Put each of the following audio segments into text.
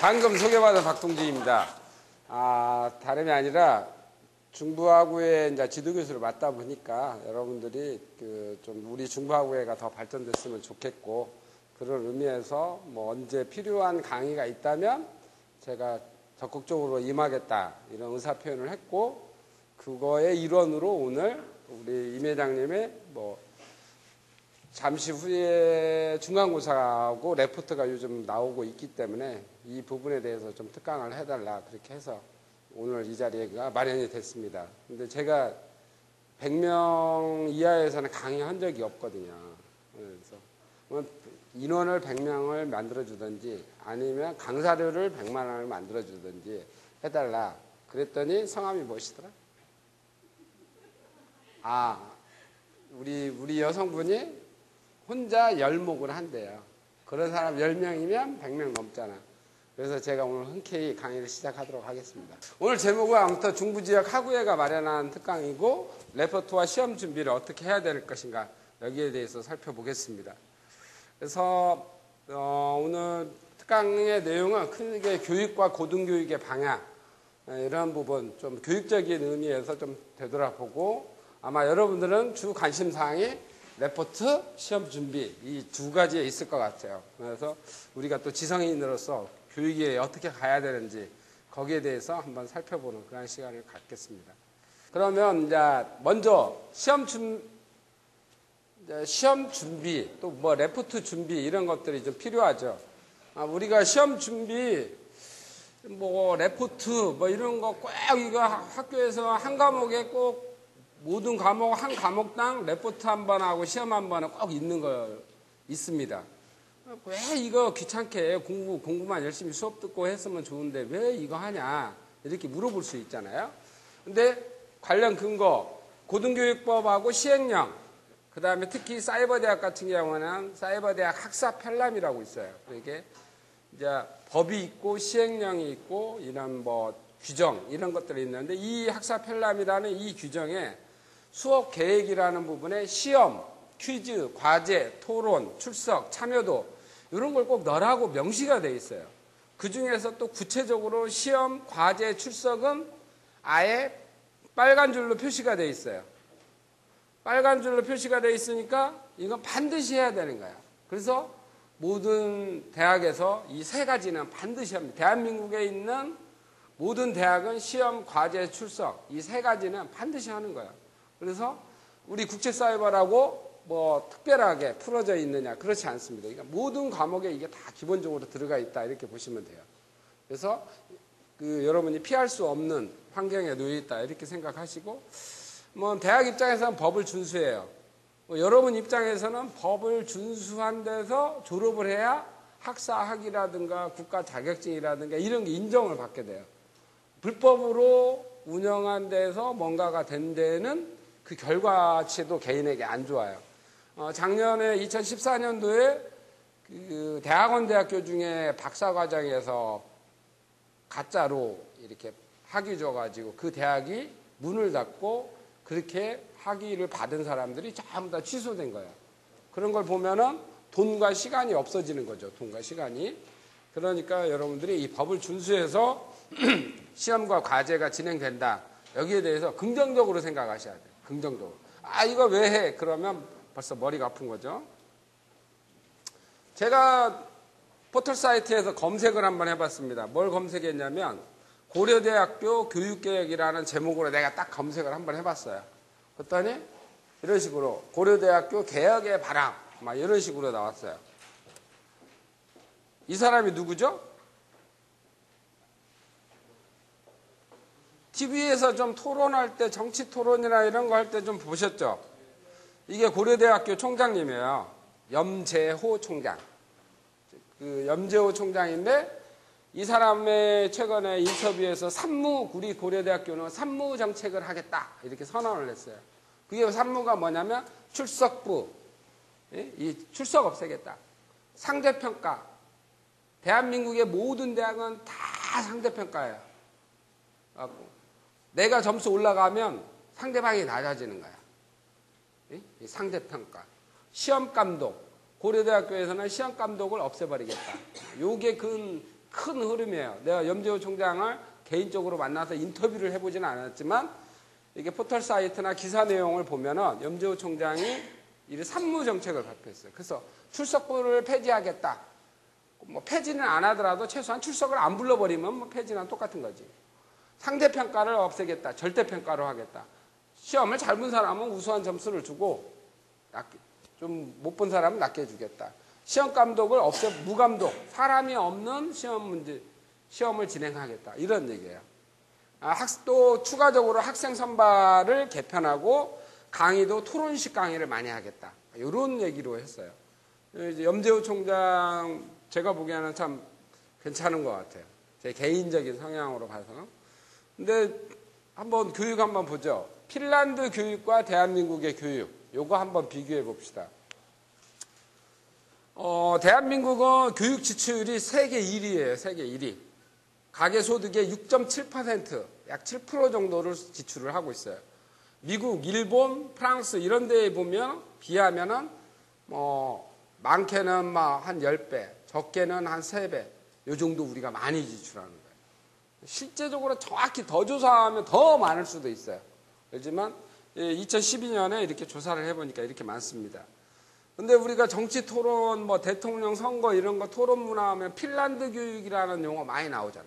방금 소개받은 박동진입니다. 다름이 아니라 중부하구의 이제 지도교수를 맡다 보니까 여러분들이 좀 우리 중부하구회가 더 발전됐으면 좋겠고, 그런 의미에서 뭐 언제 필요한 강의가 있다면 제가 적극적으로 임하겠다 이런 의사 표현을 했고, 그거의 일원으로 오늘 우리 임 회장님의 뭐 잠시 후에 중간고사하고 레포트가 요즘 나오고 있기 때문에 이 부분에 대해서 좀 특강을 해달라 그렇게 해서 오늘 이 자리가 마련이 됐습니다. 근데 제가 100명 이하에서는 강의한 적이 없거든요. 그래서 인원을 100명을 만들어주든지 아니면 강사료를 100만 원을 만들어주든지 해달라 그랬더니 성함이 무엇이더라? 우리 여성분이 혼자 열목을 한대요. 그런 사람 10명이면 100명 넘잖아. 그래서 제가 오늘 흔쾌히 강의를 시작하도록 하겠습니다. 오늘 제목은 아무튼 중부지역 하구회가 마련한 특강이고, 레포트와 시험 준비를 어떻게 해야 될 것인가 여기에 대해서 살펴보겠습니다. 그래서 오늘 특강의 내용은 크게 교육과 고등교육의 방향, 이런 부분 좀 교육적인 의미에서 좀 되돌아보고, 아마 여러분들은 주 관심사항이 레포트, 시험 준비 이 두 가지에 있을 것 같아요. 그래서 우리가 또 지성인으로서 교육에 어떻게 가야 되는지 거기에 대해서 한번 살펴보는 그런 시간을 갖겠습니다. 그러면 이제 먼저 시험 준비 또 뭐 레포트 준비 이런 것들이 좀 필요하죠. 우리가 시험 준비 뭐 레포트 뭐 이런 거 꼭 이거 학교에서 한 과목에 꼭 모든 과목 한 과목당 레포트 한 번 하고 시험 한 번은 꼭 있는 거 있습니다. 왜 이거 귀찮게 공부만 열심히 수업 듣고 했으면 좋은데 왜 이거 하냐 이렇게 물어볼 수 있잖아요. 근데 관련 근거 고등교육법하고 시행령, 그 다음에 특히 사이버대학 같은 경우는 사이버대학 학사편람이라고 있어요. 이게 이제 법이 있고 시행령이 있고 이런 뭐 규정 이런 것들이 있는데, 이 학사편람이라는 이 규정에 수업 계획이라는 부분에 시험, 퀴즈, 과제, 토론, 출석, 참여도 이런 걸 꼭 넣으라고 명시가 돼 있어요. 그 중에서 또 구체적으로 시험, 과제, 출석은 아예 빨간 줄로 표시가 돼 있어요. 빨간 줄로 표시가 돼 있으니까 이건 반드시 해야 되는 거야. 그래서 모든 대학에서 이 세 가지는 반드시 합니다. 대한민국에 있는 모든 대학은 시험, 과제, 출석 이 세 가지는 반드시 하는 거야. 그래서 우리 국제사이버라고 뭐 특별하게 풀어져 있느냐, 그렇지 않습니다. 그러니까 모든 과목에 이게 다 기본적으로 들어가 있다 이렇게 보시면 돼요. 그래서 여러분이 피할 수 없는 환경에 놓여 있다 이렇게 생각하시고, 뭐 대학 입장에서는 법을 준수해요. 뭐 여러분 입장에서는 법을 준수한 데서 졸업을 해야 학사 학위라든가 국가 자격증이라든가 이런 게 인정을 받게 돼요. 불법으로 운영한 데서 뭔가가 된 데는 그 결과치도 개인에게 안 좋아요. 작년에 2014년도에 그 대학원 대학교 중에 박사과정에서 가짜로 이렇게 학위 줘가지고 그 대학이 문을 닫고 그렇게 학위를 받은 사람들이 전부 다 취소된 거예요. 그런 걸 보면은 돈과 시간이 없어지는 거죠. 돈과 시간이. 그러니까 여러분들이 이 법을 준수해서 시험과 과제가 진행된다. 여기에 대해서 긍정적으로 생각하셔야 돼요. 긍정적으로. 이거 왜 해? 그러면 벌써 머리가 아픈 거죠. 제가 포털 사이트에서 검색을 한번 해봤습니다. 뭘 검색했냐면 고려대학교 교육개혁이라는 제목으로 내가 딱 검색을 한번 해봤어요. 그랬더니 이런 식으로 고려대학교 개혁의 바람 막 이런 식으로 나왔어요. 이 사람이 누구죠? TV에서 좀 토론할 때 정치 토론이나 이런 거 할 때 좀 보셨죠? 이게 고려대학교 총장님이에요. 염재호 총장. 그 염재호 총장인데, 이 사람의 최근에 인터뷰에서 우리 고려대학교는 산무 정책을 하겠다 이렇게 선언을 했어요. 그게 산무가 뭐냐면 출석부, 이 출석 없애겠다. 상대평가. 대한민국의 모든 대학은 다 상대평가예요. 내가 점수 올라가면 상대방이 낮아지는 거야. 상대평가. 시험감독. 고려대학교에서는 시험감독을 없애버리겠다. 요게 큰 흐름이에요. 내가 염재호 총장을 개인적으로 만나서 인터뷰를 해보지는 않았지만 이게 포털 사이트나 기사 내용을 보면은 염재호 총장이 이 산무 정책을 발표했어요. 그래서 출석부를 폐지하겠다. 뭐 폐지는 안 하더라도 최소한 출석을 안 불러버리면 뭐 폐지랑 똑같은 거지. 상대평가를 없애겠다. 절대평가로 하겠다. 시험을 잘 본 사람은 우수한 점수를 주고 좀 못 본 사람은 낮게 주겠다. 시험 감독을 무감독, 사람이 없는 시험을 진행하겠다. 이런 얘기예요. 또 추가적으로 학생 선발을 개편하고 강의도 토론식 강의를 많이 하겠다. 이런 얘기로 했어요. 이제 염재호 총장 제가 보기에는 참 괜찮은 것 같아요. 제 개인적인 성향으로 봐서. 근데 교육 한번 보죠. 핀란드 교육과 대한민국의 교육. 요거 한번 비교해 봅시다. 대한민국은 교육 지출율이 세계 1위예요. 세계 1위. 가계소득의 6.7%, 약 7% 정도를 지출을 하고 있어요. 미국, 일본, 프랑스 이런 데에 보면 비하면은 많게는 한 10배, 적게는 한 3배. 요 정도 우리가 많이 지출하는 거예요. 실제적으로 정확히 더 조사하면 더 많을 수도 있어요. 그렇지만 2012년에 이렇게 조사를 해보니까 이렇게 많습니다. 근데 우리가 정치 토론, 대통령 선거 이런 거 토론 문화 하면 핀란드 교육이라는 용어 많이 나오잖아.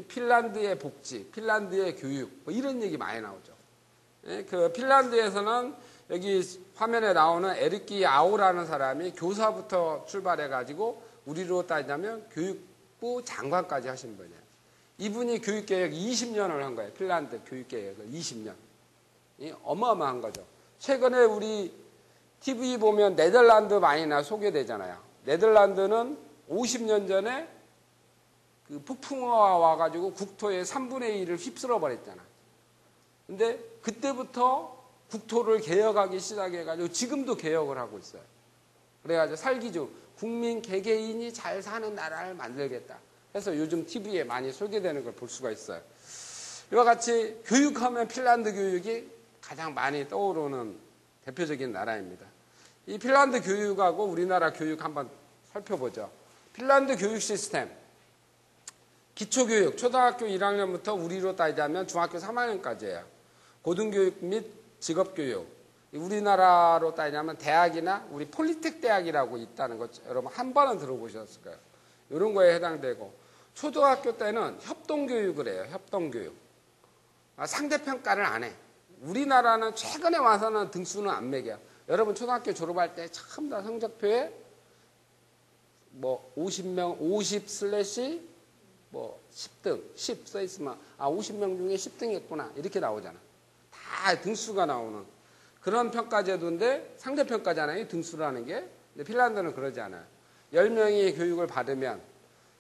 핀란드의 복지, 핀란드의 교육, 이런 얘기 많이 나오죠. 그 핀란드에서는 여기 화면에 나오는 에르키 아오라는 사람이 교사부터 출발해가지고 우리로 따지자면 교육부 장관까지 하신 분이에요. 이분이 교육개혁 20년을 한 거예요. 핀란드 교육개혁을 20년. 어마어마한 거죠. 최근에 우리 TV 보면 네덜란드 많이 소개되잖아요. 네덜란드는 50년 전에 그 폭풍우가 와가지고 국토의 3분의 1을 휩쓸어 버렸잖아. 근데 그때부터 국토를 개혁하기 시작해가지고 지금도 개혁을 하고 있어요. 그래가지고 살기주, 국민 개개인이 잘 사는 나라를 만들겠다. 그래서 요즘 TV에 많이 소개되는 걸 볼 수가 있어요. 이와 같이 교육하면 핀란드 교육이 가장 많이 떠오르는 대표적인 나라입니다. 이 핀란드 교육하고 우리나라 교육 한번 살펴보죠. 핀란드 교육 시스템, 기초교육, 초등학교 1학년부터 우리로 따지자면 중학교 3학년까지예요. 고등교육 및 직업교육, 우리나라로 따지자면 대학이나 우리 폴리텍 대학이라고 있다는 것 여러분 한 번은 들어보셨을 거예요. 이런 거에 해당되고, 초등학교 때는 협동교육을 해요. 협동교육. 상대평가를 안 해. 우리나라는 최근에 와서는 등수는 안 매겨. 여러분 초등학교 졸업할 때 처음 다 성적표에 50명, 50/10등, 10 써있으면 50명 중에 10등 했구나. 이렇게 나오잖아. 다 등수가 나오는 그런 평가제도인데 상대평가잖아요. 등수라는 게. 근데 핀란드는 그러지 않아요. 10명이 교육을 받으면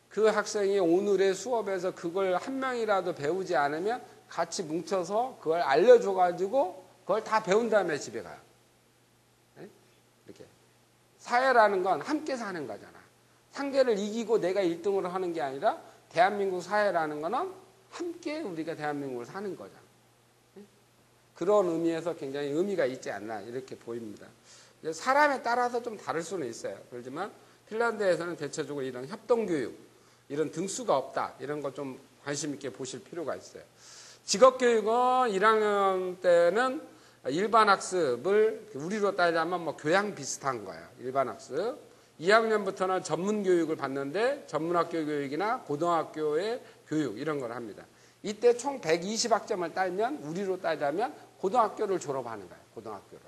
그 학생이 오늘의 수업에서 그걸 한 명이라도 배우지 않으면 같이 뭉쳐서 그걸 알려줘가지고 그걸 다 배운 다음에 집에 가요. 네? 이렇게. 사회라는 건 함께 사는 거잖아. 상대를 이기고 내가 1등으로 하는 게 아니라 대한민국 사회라는 거는 함께 우리가 대한민국을 사는 거잖아. 네? 그런 의미에서 굉장히 의미가 있지 않나 이렇게 보입니다. 사람에 따라서 좀 다를 수는 있어요. 그렇지만 핀란드에서는 대체적으로 이런 협동교육, 이런 등수가 없다. 이런 거 좀 관심 있게 보실 필요가 있어요. 직업교육은 1학년 때는 일반 학습을 우리로 따지자면 교양 비슷한 거예요. 일반 학습. 2학년부터는 전문 교육을 받는데 전문학교 교육이나 고등학교의 교육 이런 걸 합니다. 이때 총 120학점을 따면 우리로 따지자면 고등학교를 졸업하는 거예요. 고등학교로.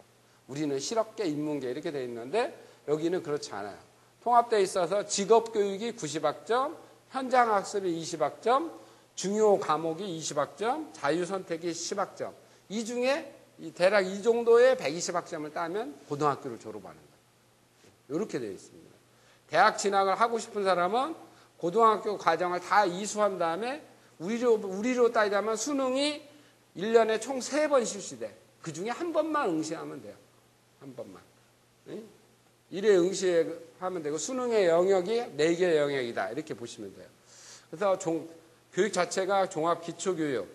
우리는 실업계, 인문계 이렇게 돼 있는데 여기는 그렇지 않아요. 통합되어 있어서 직업교육이 90학점, 현장학습이 20학점, 중요 과목이 20학점, 자유선택이 10학점. 이 중에 대략 이 정도의 120학점을 따면 고등학교를 졸업하는 거예요. 이렇게 되어 있습니다. 대학 진학을 하고 싶은 사람은 고등학교 과정을 다 이수한 다음에 우리로 따지자면 수능이 1년에 총 3번 실시돼. 그 중에 한 번만 응시하면 돼요. 한 번만. 1회 응시하면 되고 수능의 영역이 4개의 영역이다. 이렇게 보시면 돼요. 그래서 교육 자체가 종합기초교육.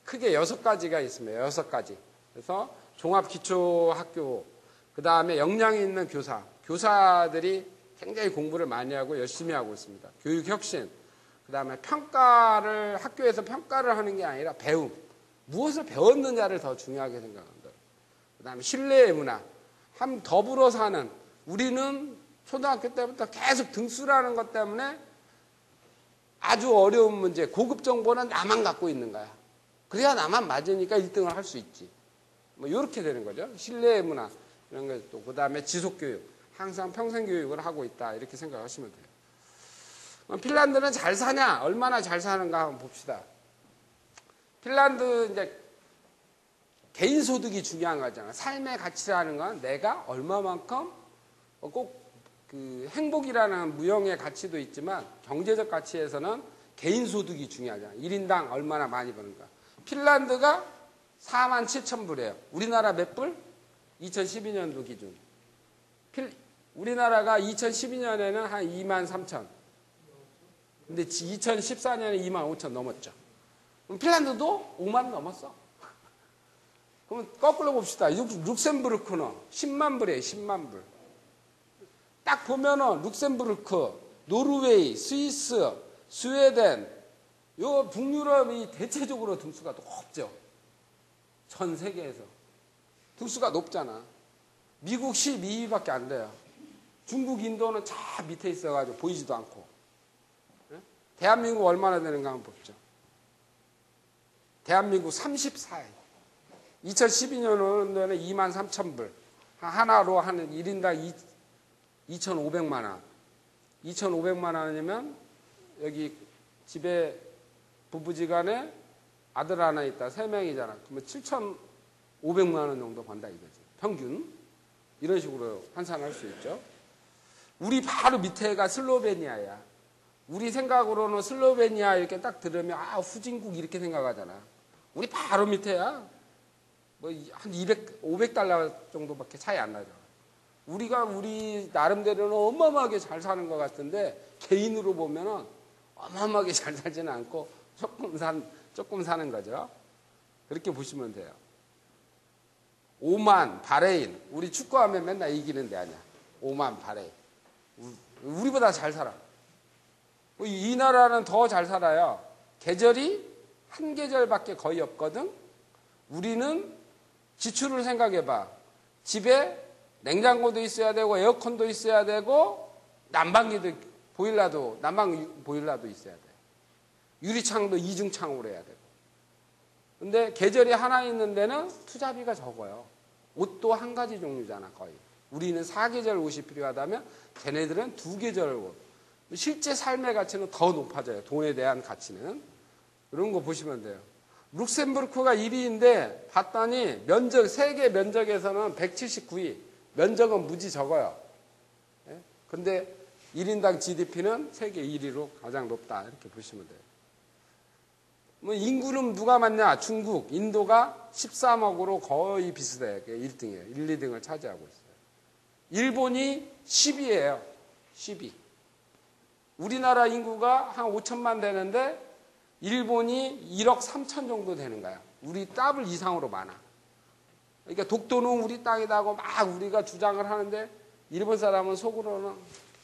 크게 6가지가 있습니다. 6가지. 그래서 종합기초학교, 그 다음에 역량이 있는 교사. 교사들이 굉장히 공부를 많이 하고 열심히 하고 있습니다. 교육혁신. 그 다음에 평가를, 학교에서 평가를 하는 게 아니라 배움. 무엇을 배웠느냐를 더 중요하게 생각한다. 그 다음에 신뢰의 문화. 더불어 사는, 우리는 초등학교 때부터 계속 등수라는 것 때문에 아주 어려운 문제, 고급 정보는 나만 갖고 있는 거야. 그래야 나만 맞으니까 1등을 할 수 있지. 뭐 이렇게 되는 거죠. 신뢰의 문화 이런 게 또 그다음에 지속 교육, 항상 평생 교육을 하고 있다 이렇게 생각하시면 돼요. 핀란드는 잘 사냐? 얼마나 잘 사는가 한번 봅시다. 핀란드 이제 개인 소득이 중요한 거잖아. 삶의 가치라는 건 내가 얼마만큼 꼭 그 행복이라는 무형의 가치도 있지만 경제적 가치에서는 개인 소득이 중요하잖아. 1인당 얼마나 많이 버는가. 핀란드가 47,000불이에요. 우리나라 몇 불? 2012년도 기준. 우리나라가 2012년에는 한 23,000. 근데 2014년에 25,000 넘었죠. 그럼 핀란드도 5만 넘었어. 그럼 거꾸로 봅시다. 룩셈부르크는 10만 불이에요. 10만 불. 딱 보면은 룩셈부르크, 노르웨이, 스위스, 스웨덴, 요 북유럽이 대체적으로 등수가 높죠. 전 세계에서. 등수가 높잖아. 미국 12위밖에 안 돼요. 중국, 인도는 저 밑에 있어가지고 보이지도 않고. 대한민국 얼마나 되는가 한번 보죠. 대한민국 34위. 2012년도에는 23,000불. 하나로 하는 1인당 2,500만 원. 2,500만 원이면 여기 집에 부부지간에 아들 하나 있다. 3명이잖아. 그러면 7,500만 원 정도 번다 이거지. 평균. 이런 식으로 환산할 수 있죠. 우리 바로 밑에가 슬로베니아야. 우리 생각으로는 슬로베니아 이렇게 딱 들으면 후진국 이렇게 생각하잖아. 우리 바로 밑에야. 뭐 한 500달러 정도밖에 차이 안 나죠. 우리가 우리 나름대로는 어마어마하게 잘 사는 것 같은데 개인으로 보면은 어마어마하게 잘 살지는 않고 조금 사는 거죠. 그렇게 보시면 돼요. 오만, 바레인. 우리 축구하면 맨날 이기는 데 아니야. 오만, 바레인. 우리보다 잘 살아. 이 나라는 더 잘 살아요. 계절이 한 계절밖에 거의 없거든. 우리는 지출을 생각해봐. 집에 냉장고도 있어야 되고 에어컨도 있어야 되고 난방 보일러도 있어야 돼. 유리창도 이중창으로 해야 되고. 근데 계절이 하나 있는 데는 투자비가 적어요. 옷도 한 가지 종류잖아 거의. 우리는 4계절 옷이 필요하다면 걔네들은 2계절 옷. 실제 삶의 가치는 더 높아져요. 돈에 대한 가치는. 이런 거 보시면 돼요. 룩셈부르크가 1위인데 봤더니 세계 면적에서는 179위. 면적은 무지 적어요. 근데 1인당 GDP는 세계 1위로 가장 높다. 이렇게 보시면 돼요. 뭐 인구는 누가 많냐? 중국, 인도가 13억으로 거의 비슷해요. 1등이에요. 1, 2등을 차지하고 있어요. 일본이 10위예요. 10위. 우리나라 인구가 한 5천만 되는데 일본이 1억 3천 정도 되는 거야. 우리 더블 이상으로 많아. 그러니까 독도는 우리 땅이다고 막 우리가 주장을 하는데 일본 사람은 속으로는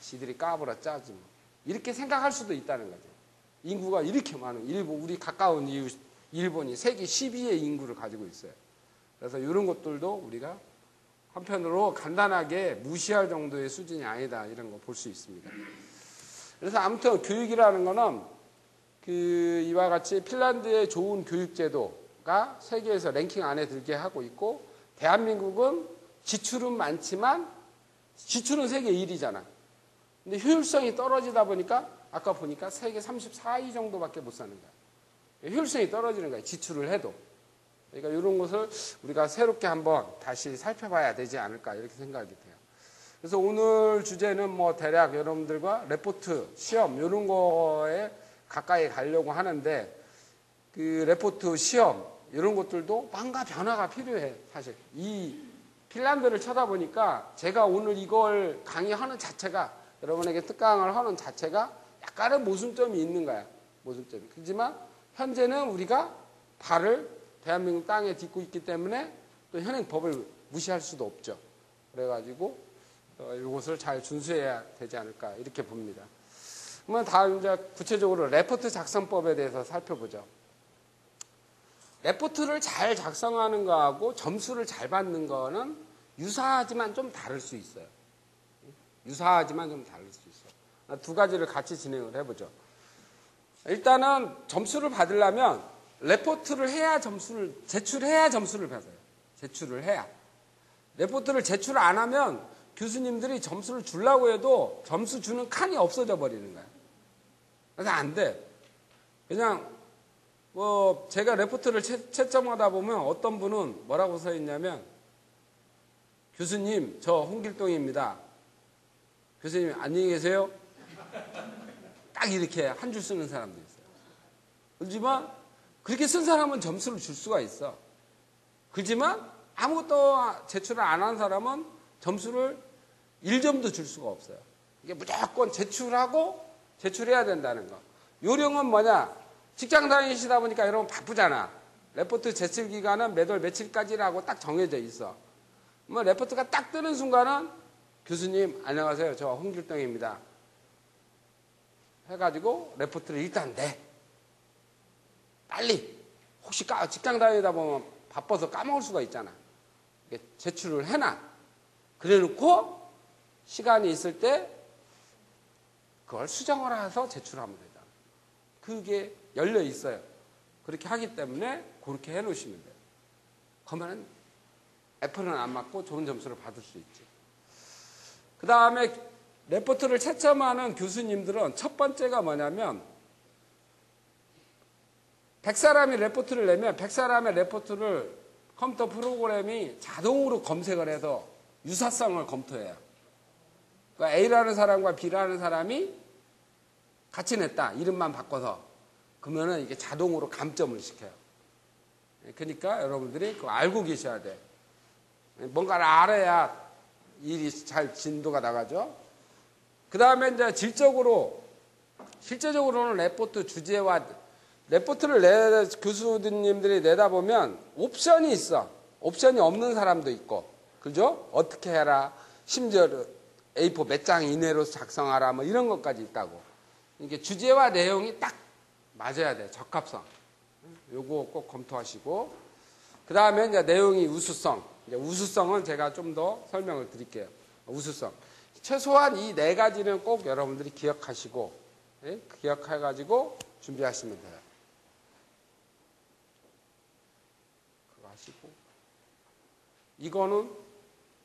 지들이 까불어 짜지 뭐. 이렇게 생각할 수도 있다는 거죠. 인구가 이렇게 많은 우리 가까운 이웃 일본이 세계 12위의 인구를 가지고 있어요. 그래서 이런 것들도 우리가 한편으로 간단하게 무시할 정도의 수준이 아니다 이런 거 볼 수 있습니다. 그래서 아무튼 교육이라는 거는 이와 같이 핀란드의 좋은 교육제도가 세계에서 랭킹 안에 들게 하고 있고 대한민국은 지출은 많지만 지출은 세계 1위잖아. 근데 효율성이 떨어지다 보니까 아까 보니까 세계 34위 정도밖에 못 사는 거야. 효율성이 떨어지는 거야. 지출을 해도. 그러니까 이런 것을 우리가 새롭게 한번 다시 살펴봐야 되지 않을까 이렇게 생각이 돼요. 그래서 오늘 주제는 뭐 대략 여러분들과 레포트, 시험 이런 거에 가까이 가려고 하는데 그 레포트, 시험 이런 것들도 뭔가 변화가 필요해. 사실 이 핀란드를 쳐다보니까 제가 오늘 이걸 강의하는 자체가 여러분에게 특강을 하는 자체가 약간의 모순점이 있는 거야. 모순점이. 그렇지만 현재는 우리가 발을 대한민국 땅에 딛고 있기 때문에 또 현행법을 무시할 수도 없죠. 그래가지고 이것을 잘 준수해야 되지 않을까 이렇게 봅니다. 그러면 다음 이제 구체적으로 레포트 작성법에 대해서 살펴보죠. 레포트를 잘 작성하는 거하고 점수를 잘 받는 거는 유사하지만 좀 다를 수 있어요. 유사하지만 좀 다를 수 있어요. 두 가지를 같이 진행을 해보죠. 일단은 점수를 받으려면 레포트를 해야 제출해야 점수를 받아요. 제출을 해야. 레포트를 제출 안 하면 교수님들이 점수를 주려고 해도 점수 주는 칸이 없어져 버리는 거예요. 그래서 안 돼. 그냥 제가 레포트를 채점하다 보면 어떤 분은 뭐라고 써 있냐면, 교수님, 저 홍길동입니다. 교수님, 안녕히 계세요. 딱 이렇게 한 줄 쓰는 사람도 있어요. 그렇지만 그렇게 쓴 사람은 점수를 줄 수가 있어. 그렇지만 아무것도 제출을 안 한 사람은 점수를 1점도 줄 수가 없어요. 이게 무조건 제출해야 된다는 거. 요령은 뭐냐? 직장 다니시다 보니까 여러분 바쁘잖아. 레포트 제출 기간은 몇 월 며칠까지라고 딱 정해져 있어. 뭐 레포트가 딱 뜨는 순간은 교수님 안녕하세요. 저 홍길동입니다. 해가지고 레포트를 일단 내. 빨리. 혹시 직장 다니다 보면 바빠서 까먹을 수가 있잖아. 제출을 해놔. 그래놓고 시간이 있을 때 그걸 수정을 해서 제출하면 되잖아. 그게 열려 있어요. 그렇게 하기 때문에 그렇게 해놓으시면 돼요. 그러면 F는 안 맞고 좋은 점수를 받을 수 있지. 그 다음에 레포트를 채점하는 교수님들은 첫 번째가 뭐냐면, 100사람이 레포트를 내면 100사람의 레포트를 컴퓨터 프로그램이 자동으로 검색을 해서 유사성을 검토해요. 그러니까 A라는 사람과 B라는 사람이 같이 냈다. 이름만 바꿔서. 그러면은 이게 자동으로 감점을 시켜요. 그러니까 여러분들이 그거 알고 계셔야 돼. 뭔가를 알아야 일이 잘 진도가 나가죠. 그 다음에 이제 실제적으로는 레포트 주제와 레포트를 교수님들이 내다 보면 옵션이 있어. 옵션이 없는 사람도 있고. 그죠? 어떻게 해라. 심지어 A4 몇 장 이내로 작성하라. 뭐 이런 것까지 있다고. 이게 주제와 내용이 딱 맞아야 돼. 적합성. 요거 꼭 검토하시고. 그 다음에 이제 내용이 우수성. 이제 우수성은 제가 좀 더 설명을 드릴게요. 우수성. 최소한 이 네 가지는 꼭 여러분들이 기억하시고, 기억해가지고 준비하시면 돼요. 그거 하시고. 이거는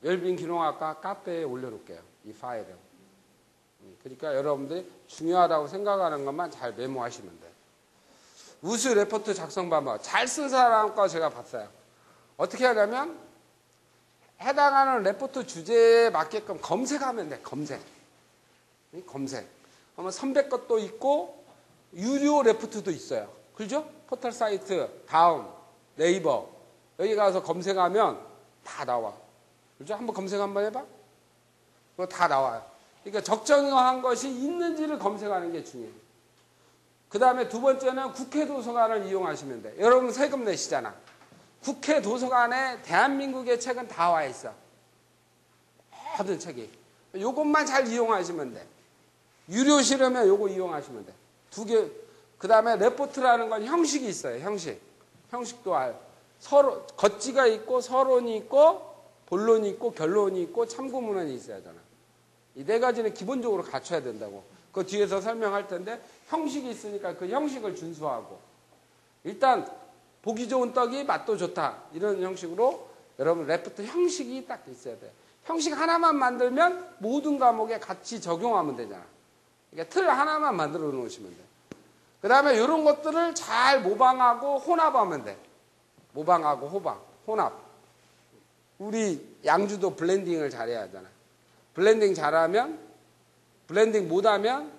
웰빙 기능학과 카페에 올려놓을게요. 이 파일을. 그러니까 여러분들이 중요하다고 생각하는 것만 잘 메모하시면 돼요. 우수 레포트 작성 방법. 잘 쓴 사람 거 제가 봤어요. 어떻게 하냐면, 해당하는 레포트 주제에 맞게끔 검색하면 돼. 검색. 그러면 선배 것도 있고 유료 레포트도 있어요. 그죠? 포털 사이트, 다음, 네이버 여기 가서 검색하면 다 나와. 그죠? 한번 검색 한번 해봐. 그거 다 나와요. 그러니까 적정한 것이 있는지를 검색하는 게 중요해요. 그 다음에 두 번째는 국회 도서관을 이용하시면 돼. 여러분 세금 내시잖아. 국회 도서관에 대한민국의 책은 다 와 있어. 모든 책이. 요것만 잘 이용하시면 돼. 유료 싫으면 요거 이용하시면 돼. 두 개. 그 다음에 레포트라는 건 형식이 있어요. 형식도 서로 겉지가 있고 서론이 있고 본론이 있고 결론이 있고 참고문헌이 있어야 하잖아. 이 네 가지는 기본적으로 갖춰야 된다고. 그 뒤에서 설명할 텐데 형식이 있으니까 그 형식을 준수하고 일단 보기 좋은 떡이 맛도 좋다. 이런 형식으로 여러분 레포트 형식이 딱 있어야 돼. 형식 하나만 만들면 모든 과목에 같이 적용하면 되잖아. 그러니까 틀 하나만 만들어 놓으시면 돼. 그 다음에 이런 것들을 잘 모방하고 혼합하면 돼. 모방하고 혼합. 우리 양주도 블렌딩을 잘해야 하잖아. 블렌딩 못하면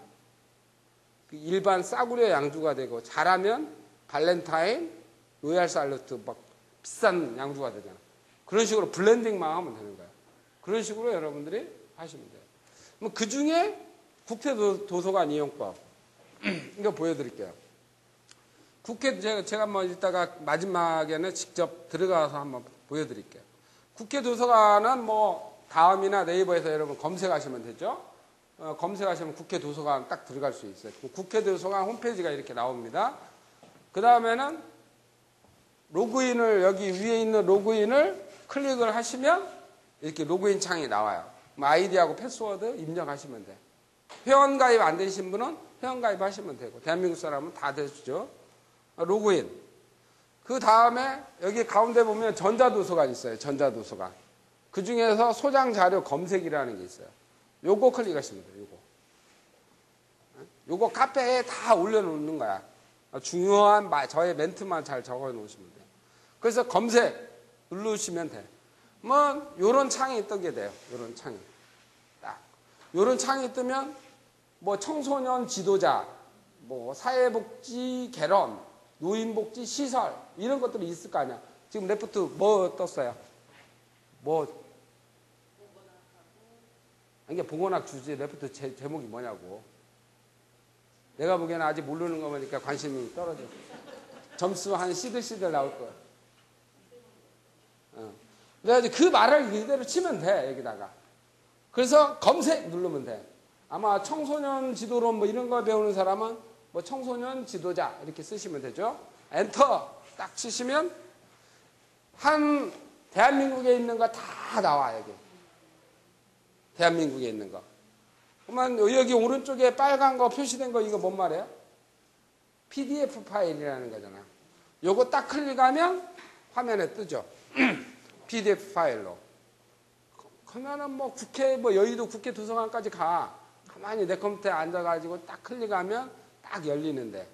일반 싸구려 양주가 되고 잘하면 발렌타인, 로얄 살루트 막 비싼 양주가 되잖아. 그런 식으로 블렌딩만 하면 되는 거야. 그런 식으로 여러분들이 하시면 돼요. 뭐 그 중에 국회 도서관 이용법 이거 보여드릴게요. 국회 제가 뭐 이따가 마지막에는 직접 들어가서 한번 보여드릴게요. 국회 도서관은 뭐 다음이나 네이버에서 여러분 검색하시면 되죠. 검색하시면 국회 도서관 딱 들어갈 수 있어요. 국회 도서관 홈페이지가 이렇게 나옵니다. 그 다음에는 로그인을, 여기 위에 있는 로그인을 클릭을 하시면 이렇게 로그인 창이 나와요. 아이디하고 패스워드 입력하시면 돼요. 회원가입 안 되신 분은 회원가입 하시면 되고, 대한민국 사람은 다 되시죠. 로그인. 그 다음에 여기 가운데 보면 전자도서관 있어요. 전자도서관. 그 중에서 소장 자료 검색이라는 게 있어요. 요거 클릭하시면 돼요. 요거 카페에 다 올려놓는 거야. 중요한 저의 멘트만 잘 적어 놓으시면 돼요. 그래서 검색 누르시면 돼. 뭐 요런 창이 뜨게 돼요. 요런 창이. 딱. 요런 창이 뜨면 뭐 청소년 지도자, 뭐 사회복지 개론, 노인복지 시설 이런 것들이 있을 거 아니야. 지금 레프트 뭐 떴어요? 뭐 이게 봉헌학 주제 레프트 제목이 뭐냐고. 내가 보기에는 아직 모르는 거 보니까 관심이 떨어져. 점수 한 시들시들 나올 거야. 그래가지고 그 말을 그대로 치면 돼, 여기다가. 그래서 검색 누르면 돼. 아마 청소년 지도론 뭐 이런 거 배우는 사람은 뭐 청소년 지도자 이렇게 쓰시면 되죠. 엔터 딱 치시면 한 대한민국에 있는 거 다 나와, 여기. 대한민국에 있는 거. 그러면 여기 오른쪽에 빨간 거 표시된 거 이거 뭔 말이에요? PDF 파일이라는 거잖아. 요거 딱 클릭하면 화면에 뜨죠. PDF 파일로. 그러면은 뭐 국회, 뭐 여의도 국회 도서관까지 가. 가만히 내 컴퓨터에 앉아가지고 딱 클릭하면 딱 열리는데.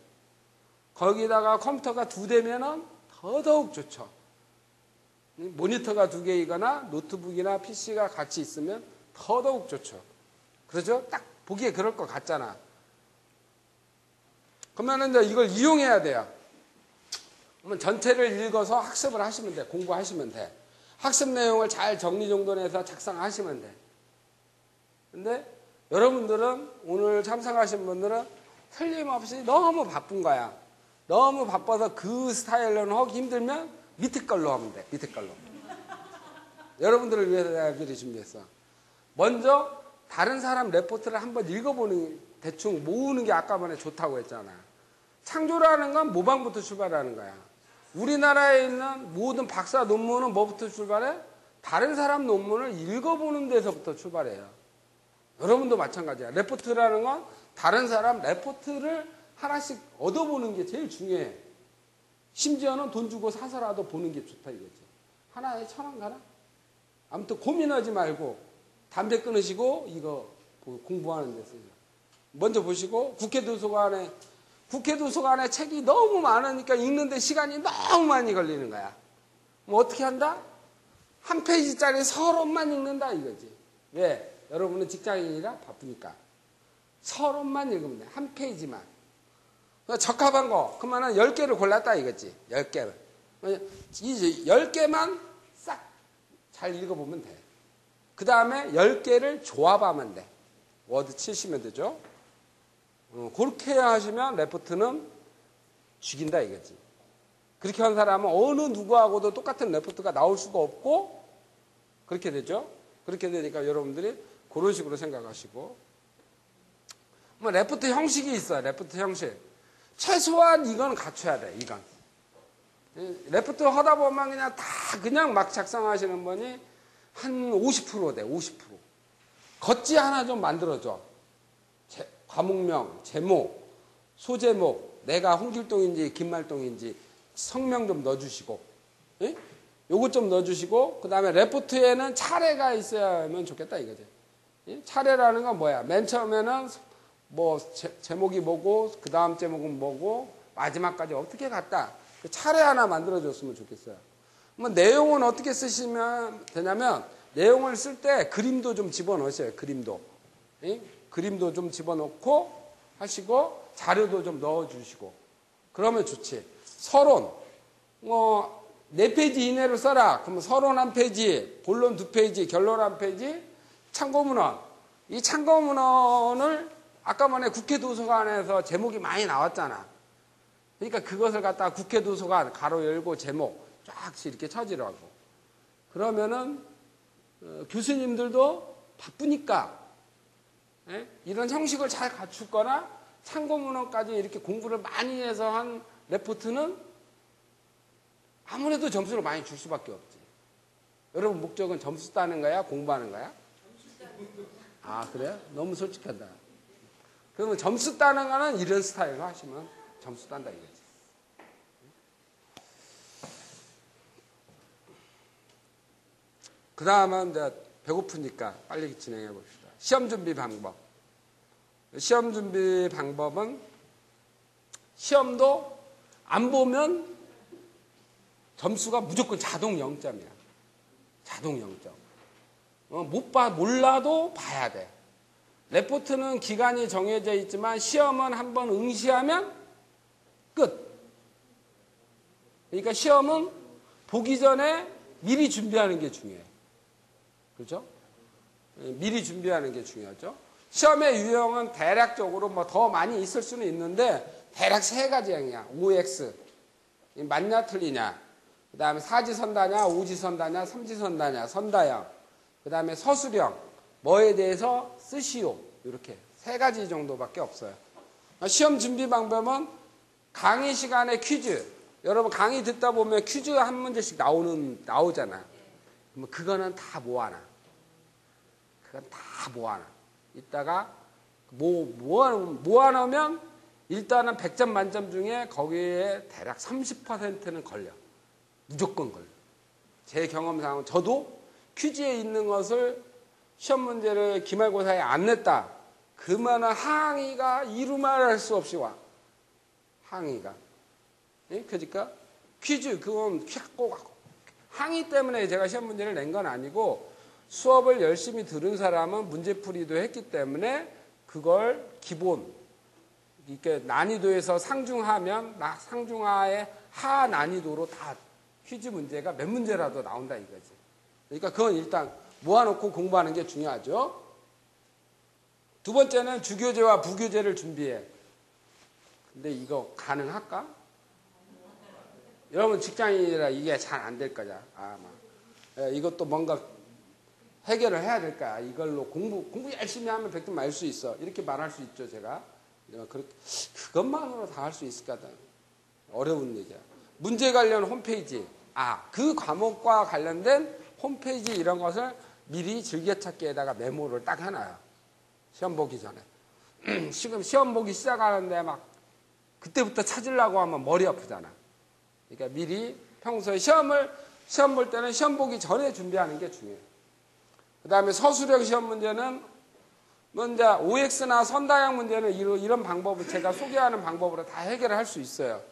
거기다가 컴퓨터가 2대면은 더더욱 좋죠. 모니터가 2개이거나 노트북이나 PC가 같이 있으면 더더욱 좋죠. 그렇죠? 딱 보기에 그럴 것 같잖아. 그러면은 이제 이걸 이용해야 돼요. 그러면 전체를 읽어서 학습을 하시면 돼. 공부하시면 돼. 학습 내용을 잘 정리정돈해서 작성하시면 돼. 근데 여러분들은 오늘 참석하신 분들은 틀림없이 너무 바쁜 거야. 너무 바빠서 그 스타일로는 하기 힘들면 밑에 걸로 하면 돼. 밑에 걸로. 여러분들을 위해서 내가 미리 준비했어. 먼저 다른 사람 레포트를 한번 읽어보는, 대충 모으는 게 아까 전에 좋다고 했잖아. 창조라는 건 모방부터 출발하는 거야. 우리나라에 있는 모든 박사 논문은 뭐부터 출발해? 다른 사람 논문을 읽어보는 데서부터 출발해요. 여러분도 마찬가지야. 레포트라는 건 다른 사람 레포트를 하나씩 얻어보는 게 제일 중요해. 심지어는 돈 주고 사서라도 보는 게 좋다 이거지. 하나에 1,000원 가나? 아무튼 고민하지 말고 담배 끊으시고 이거 공부하는 데 쓰죠. 먼저 보시고 국회 도서관에 책이 너무 많으니까 읽는데 시간이 너무 많이 걸리는 거야. 뭐 어떻게 한다? 한 페이지짜리 서론만 읽는다 이거지. 왜? 여러분은 직장인이라 바쁘니까. 서론만 읽으면 돼. 한 페이지만. 적합한 거. 그러면 10개를 골랐다 이거지. 10개를. 이제 10개만 싹 잘 읽어보면 돼. 그 다음에 10개를 조합하면 돼. 워드 치시면 되죠. 그렇게 하시면 레포트는 죽인다 이거지. 그렇게 한 사람은 어느 누구하고도 똑같은 레포트가 나올 수가 없고 그렇게 되죠. 그렇게 되니까 여러분들이 그런 식으로 생각하시고 뭐 레포트 형식이 있어요. 레포트 형식. 최소한 이건 갖춰야 돼. 이건. 레포트 하다 보면 그냥 막 작성하시는 분이 한 50% 돼. 50%. 겉지 하나 좀 만들어줘. 과목명, 제목, 소제목, 내가 홍길동인지 김말동인지 성명 좀 넣어주시고, 예? 요것 좀 넣어주시고, 그 다음에 레포트에는 차례가 있어야면 좋겠다 이거지. 예? 차례라는 건 뭐야? 맨 처음에는 뭐 제목이 뭐고, 그 다음 제목은 뭐고, 마지막까지 어떻게 갔다. 그 차례 하나 만들어줬으면 좋겠어요. 뭐 내용은 어떻게 쓰시면 되냐면 내용을 쓸 때 그림도 좀 집어넣으셔요. 그림도. 예? 그림도 좀 집어넣고 하시고 자료도 좀 넣어주시고 그러면 좋지. 서론. 4페이지 이내로 써라. 그러면 서론 1페이지, 본론 2페이지, 결론 1페이지, 참고문헌. 이 참고문헌을 아까 전에 국회 도서관에서 제목이 많이 나왔잖아. 그러니까 그것을 갖다가 국회 도서관 가로 열고 제목 쫙 이렇게 쳐지라고. 그러면은 교수님들도 바쁘니까 이런 형식을 잘 갖추거나 참고문헌까지 이렇게 공부를 많이 해서 한 레포트는 아무래도 점수를 많이 줄 수밖에 없지. 여러분 목적은 점수 따는 거야? 공부하는 거야? 아, 그래요? 너무 솔직하다. 그러면 점수 따는 거는 이런 스타일로 하시면 점수 딴다 이거지. 그 다음은 이제 배고프니까 빨리 진행해 봅시다. 시험 준비 방법. 시험 준비 방법은 시험도 안 보면 점수가 무조건 자동 0점이야. 자동 0점. 몰라도 봐야 돼. 레포트는 기간이 정해져 있지만 시험은 한번 응시하면 끝. 그러니까 시험은 보기 전에 미리 준비하는 게 중요해. 그렇죠? 미리 준비하는 게 중요하죠. 시험의 유형은 대략적으로 뭐 더 많이 있을 수는 있는데 대략 세 가지형이야. OX. 맞냐 틀리냐. 그 다음에 사지선다냐, 오지선다냐, 삼지선다냐, 선다형. 그 다음에 서술형. 뭐에 대해서 쓰시오. 이렇게 세 가지 정도밖에 없어요. 시험 준비 방법은 강의 시간에 퀴즈. 여러분 강의 듣다 보면 퀴즈 한 문제씩 나오잖아. 그럼 그거는 다 모아놔. 그건 다 모아놔. 이따가 모아놓으면 일단은 100점 만점 중에 거기에 대략 30%는 걸려. 무조건 걸려. 제 경험상은 저도 퀴즈에 있는 것을 시험 문제를 기말고사에 안 냈다. 그러면 항의가 이루말할 수 없이 와. 항의가. 예? 그러니까 퀴즈 그건 꼭 항의 때문에 제가 시험 문제를 낸 건 아니고 수업을 열심히 들은 사람은 문제풀이도 했기 때문에 그걸 기본 이렇게 난이도에서 상중하면 상중하의 하 난이도로 다 퀴즈 문제가 몇 문제라도 나온다 이거지. 그러니까 그건 일단 모아놓고 공부하는 게 중요하죠. 두 번째는 주교재와 부교재를 준비해. 근데 이거 가능할까? 여러분 직장인이라 이게 잘 안 될 거야. 이것도 뭔가 해결을 해야 될 거야. 이걸로 공부 열심히 하면 100점 맞을 수 있어. 이렇게 말할 수 있죠, 제가. 그것만으로 다 할 수 있을까? 어려운 얘기야. 문제 관련 홈페이지. 그 과목과 관련된 홈페이지 이런 것을 미리 즐겨찾기에다가 메모를 딱 해놔요. 시험 보기 전에. 지금 시험 보기 시작하는데 막 그때부터 찾으려고 하면 머리 아프잖아. 그러니까 미리 평소에 시험 볼 때는 시험 보기 전에 준비하는 게 중요해요. 그 다음에 서술형 시험 문제는 먼저 OX나 선다형 문제는 이런 방법을 제가 소개하는 방법으로 다 해결을 할 수 있어요.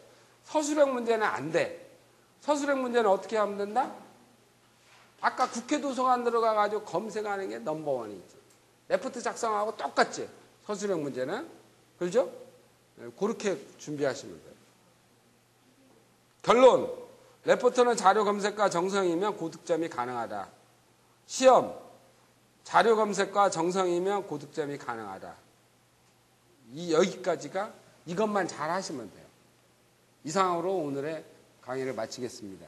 서술형 문제는 안 돼. 서술형 문제는 어떻게 하면 된다? 아까 국회 도서관 들어가가지고 검색하는 게 넘버원이지. 레포트 작성하고 똑같지. 서술형 문제는. 그렇죠? 그렇게 준비하시면 돼요. 결론. 레포트는 자료 검색과 정성이면 고득점이 가능하다. 시험. 자료 검색과 정성이면 고득점이 가능하다. 여기까지가 이것만 잘 하시면 돼요. 이상으로 오늘의 강의를 마치겠습니다.